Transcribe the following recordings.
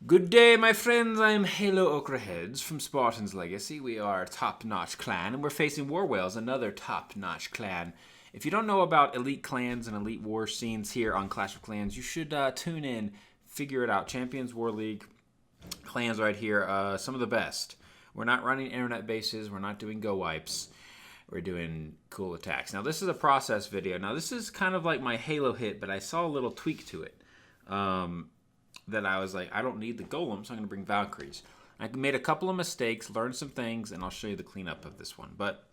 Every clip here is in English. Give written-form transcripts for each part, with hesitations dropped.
Good day, my friends. I'm Halo Okra Heads from Spartans Legacy. We are a top-notch clan, and we're facing War Whales, another top-notch clan. If you don't know about elite clans and elite war scenes here on Clash of Clans, you should tune in, figure it out. Champions War League clans right here, some of the best. We're not running internet bases. We're not doing go wipes. We're doing cool attacks. Now, this is a process video. Now, this is kind of like my Halo hit, but I saw a little tweak to it. That I was like, I don't need the golems, so I'm going to bring Valkyries. I made a couple of mistakes, learned some things, and I'll show you the cleanup of this one. But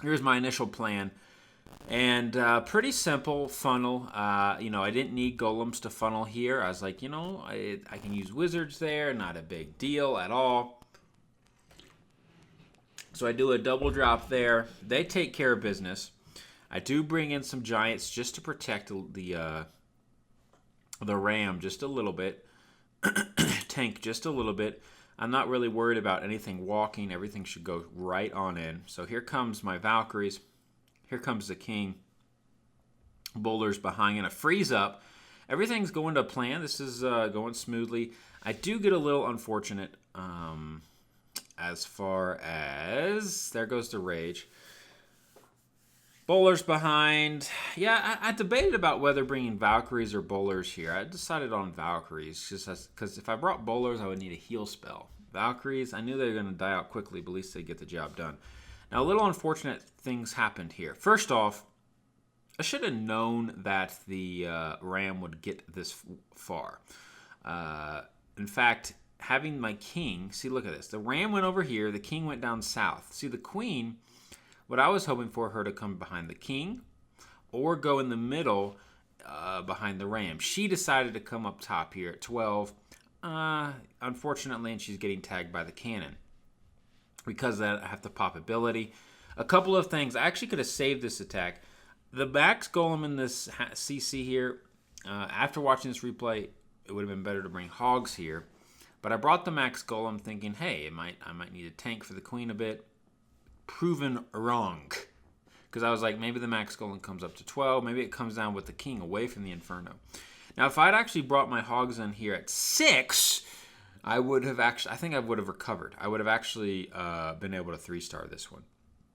here's my initial plan. And pretty simple funnel. I didn't need golems to funnel here. I was like, I can use wizards there. Not a big deal at all. So I do a double drop there. They take care of business. I do bring in some giants just to protect the ram just a little bit, tank just a little bit. I'm not really worried about anything walking. Everything should go right on in. So here comes my Valkyries. Here comes the king. Bowlers behind and a freeze up. Everything's going to plan. This is going smoothly. I do get a little unfortunate as far as there goes the rage. Bowlers behind. Yeah, I debated about whether bringing Valkyries or Bowlers here. I decided on Valkyries just because if I brought Bowlers, I would need a heal spell. Valkyries, I knew they were going to die out quickly, but at least they'd get the job done. Now, a little unfortunate things happened here. First off, I should have known that the Ram would get this far. In fact, having my king, see, look at this. The Ram went over here. The king went down south. See, the queen... What I was hoping for her to come behind the king or go in the middle behind the ram. She decided to come up top here at 12. Unfortunately, and she's getting tagged by the cannon. Because of that, I have to pop ability. A couple of things. I actually could have saved this attack. The max golem in this CC here, after watching this replay, it would have been better to bring hogs here. But I brought the max golem thinking, hey, I might need a tank for the queen a bit. Proven wrong, because I was like, maybe the max golem comes up to 12, maybe it comes down with the king away from the inferno. Now, if I'd actually brought my hogs in here at 6, I think I would have recovered. I would have actually been able to 3-star this one.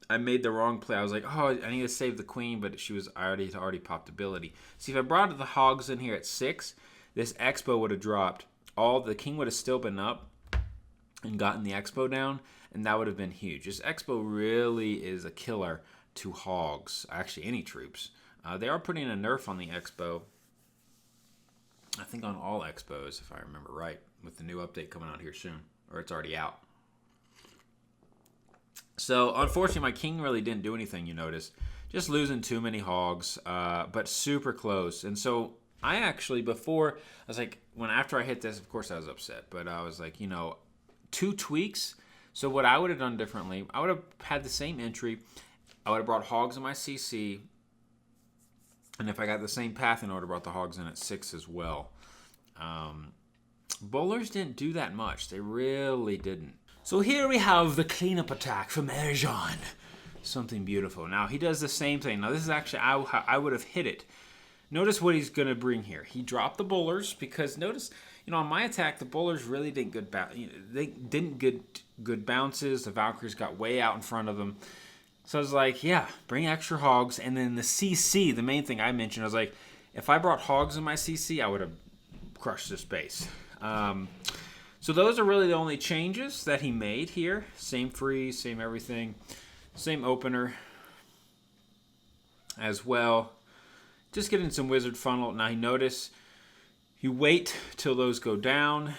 I made the wrong play. I was like, oh, I need to save the queen, but I already popped ability. See, if I brought the hogs in here at 6, this expo would have dropped. The king would have still been up and gotten the expo down, and that would have been huge. This expo really is a killer to hogs, actually any troops. They are putting a nerf on the expo, I think on all expos, if I remember right, with the new update coming out here soon, or it's already out. So, unfortunately, my king really didn't do anything, you notice. Just losing too many hogs, but super close. And so, I actually, after I hit this, of course I was upset, but I was like, 2 tweaks. So what I would have done differently, I would have had the same entry. I would have brought hogs in my CC. And if I got the same path, I would have brought the hogs in at 6 as well. Bowlers didn't do that much. They really didn't. So here we have the cleanup attack from Erjan. Something beautiful. Now he does the same thing. Now this is actually, I would have hit it. Notice what he's going to bring here. He dropped the bowlers because notice, on my attack, the bowlers really didn't get good bounces. The Valkyries got way out in front of them. So I was like, yeah, bring extra hogs. And then the CC, the main thing I mentioned, I was like, if I brought hogs in my CC, I would have crushed this base. So those are really the only changes that he made here. Same freeze, same everything. Same opener as well. Just getting some wizard funnel. Now, notice you wait till those go down.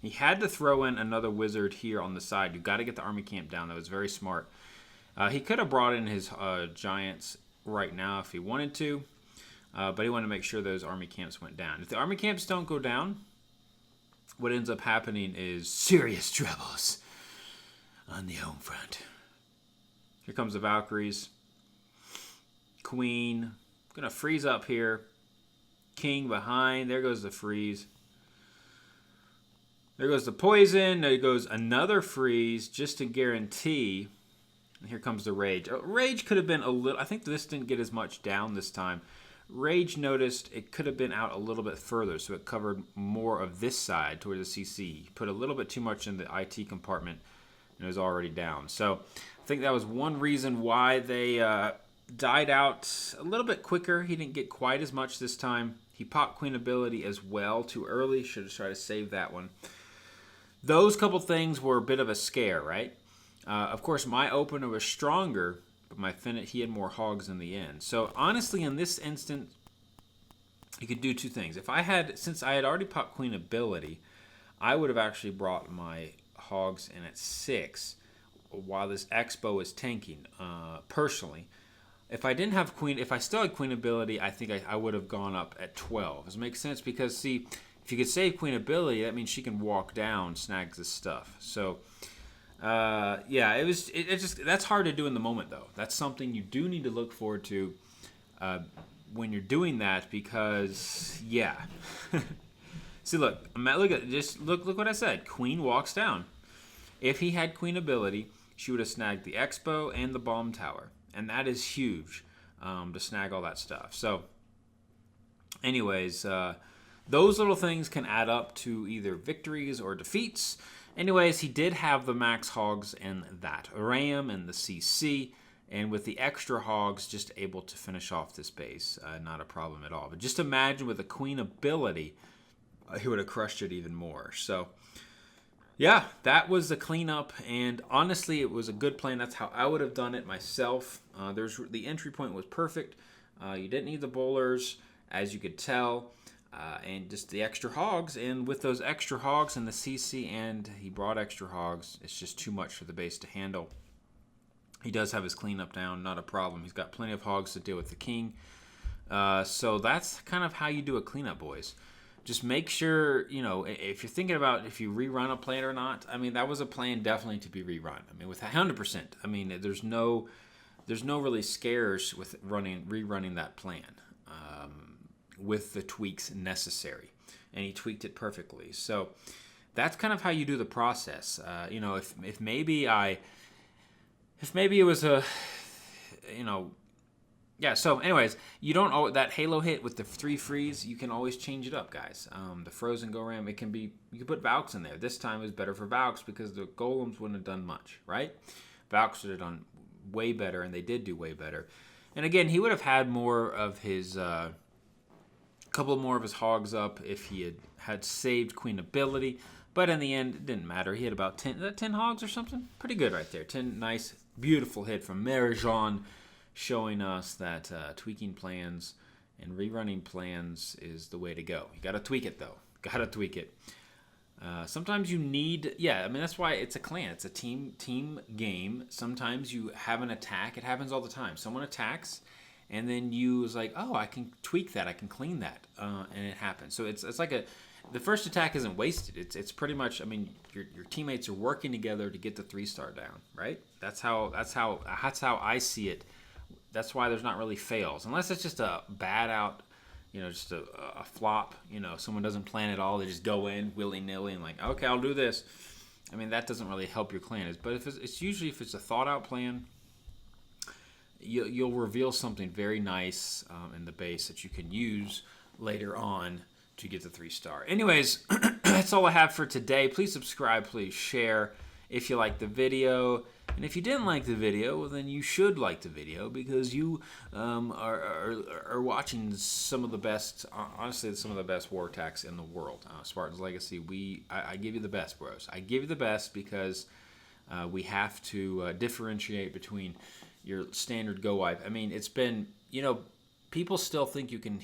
He had to throw in another wizard here on the side. You've got to get the army camp down. That was very smart. He could have brought in his giants right now if he wanted to, but he wanted to make sure those army camps went down. If the army camps don't go down, what ends up happening is serious troubles on the home front. Here comes the Valkyries. Queen. Gonna freeze up here. King behind. There goes the freeze. There goes the poison. There goes another freeze just to guarantee. And here comes the rage. Rage could have been a little... I think this didn't get as much down this time. Rage noticed it could have been out a little bit further, so it covered more of this side toward the CC. Put a little bit too much in the IT compartment, and it was already down. So I think that was one reason why they died out a little bit quicker. He didn't get quite as much this time. He popped Queen ability as well too early. Should have tried to save that one. Those couple things were a bit of a scare, right? Of course, my opener was stronger, but he had more hogs in the end. So honestly, in this instance, you could do two things. Since I had already popped Queen ability, I would have actually brought my hogs in at 6 while this Expo is tanking, personally. If I still had Queen ability, I think I would have gone up at 12. Does it make sense? Because, see, if you could save Queen ability, that means she can walk down, snag this stuff. So, yeah, that's hard to do in the moment, though. That's something you do need to look forward to when you're doing that, because, yeah. See, look what I said. Queen walks down. If he had Queen ability, she would have snagged the Expo and the bomb tower. And that is huge, to snag all that stuff. So, anyways, those little things can add up to either victories or defeats. Anyways, he did have the max hogs in that RAM and the CC. And with the extra hogs, just able to finish off this base. Not a problem at all. But just imagine with a Queen ability, he would have crushed it even more. So, yeah, that was the cleanup, and honestly, it was a good plan. That's how I would have done it myself. The entry point was perfect. You didn't need the bowlers, as you could tell, and just the extra hogs. And with those extra hogs and the CC, and he brought extra hogs, it's just too much for the base to handle. He does have his cleanup down, not a problem. He's got plenty of hogs to deal with the king. So that's kind of how you do a cleanup, boys. Just make sure, if you're thinking about if you rerun a plan or not, I mean, that was a plan definitely to be rerun. I mean, with 100%, I mean, there's no really scares with rerunning that plan with the tweaks necessary. And he tweaked it perfectly. So that's kind of how you do the process. If maybe it was a, yeah, so anyways, you don't that Halo hit with the 3 freeze, you can always change it up, guys. The frozen go ram, you can put Valks in there. This time it was better for Valks because the golems wouldn't have done much, right? Valks would have done way better, and they did do way better. And again, he would have had more of his, couple more of his hogs up if he had saved Queen ability. But in the end, it didn't matter. He had about 10 hogs or something. Pretty good right there. 10 nice, beautiful hit from Merijan, showing us that tweaking plans and rerunning plans is the way to go. You got to tweak it, though. Got to tweak it. Sometimes you need, I mean, that's why it's a clan. It's a team game. Sometimes you have an attack. It happens all the time. Someone attacks, and then you was like, oh, I can tweak that. I can clean that, and it happens. So it's like the first attack isn't wasted. It's pretty much, I mean, your teammates are working together to get the 3-star down, right? That's how I see it. That's why there's not really fails. Unless it's just a bad out, just a flop. Someone doesn't plan at all. They just go in willy-nilly and like, okay, I'll do this. I mean, that doesn't really help your clan. But if it's usually if it's a thought-out plan, you'll reveal something very nice in the base that you can use later on to get the 3-star. Anyways, that's all I have for today. Please subscribe. Please share if you like the video. And if you didn't like the video, well, then you should like the video because you are watching some of the best, honestly, some of the best war attacks in the world. Spartans Legacy, I give you the best, bros. I give you the best because we have to differentiate between your standard go wipe. I mean, it's been, people still think you can,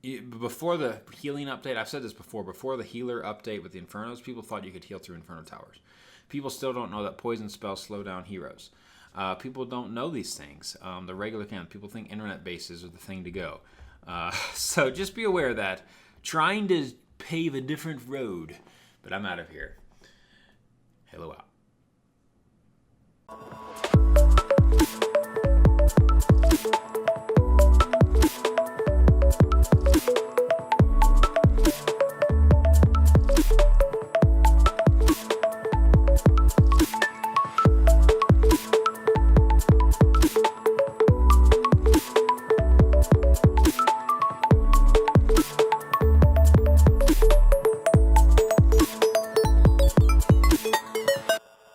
before the healing update, I've said this before the healer update with the Infernos, people thought you could heal through Inferno Towers. People still don't know that poison spells slow down heroes. People don't know these things. The regular camp, people think internet bases are the thing to go. So just be aware that trying to pave a different road. But I'm out of here. Halo out.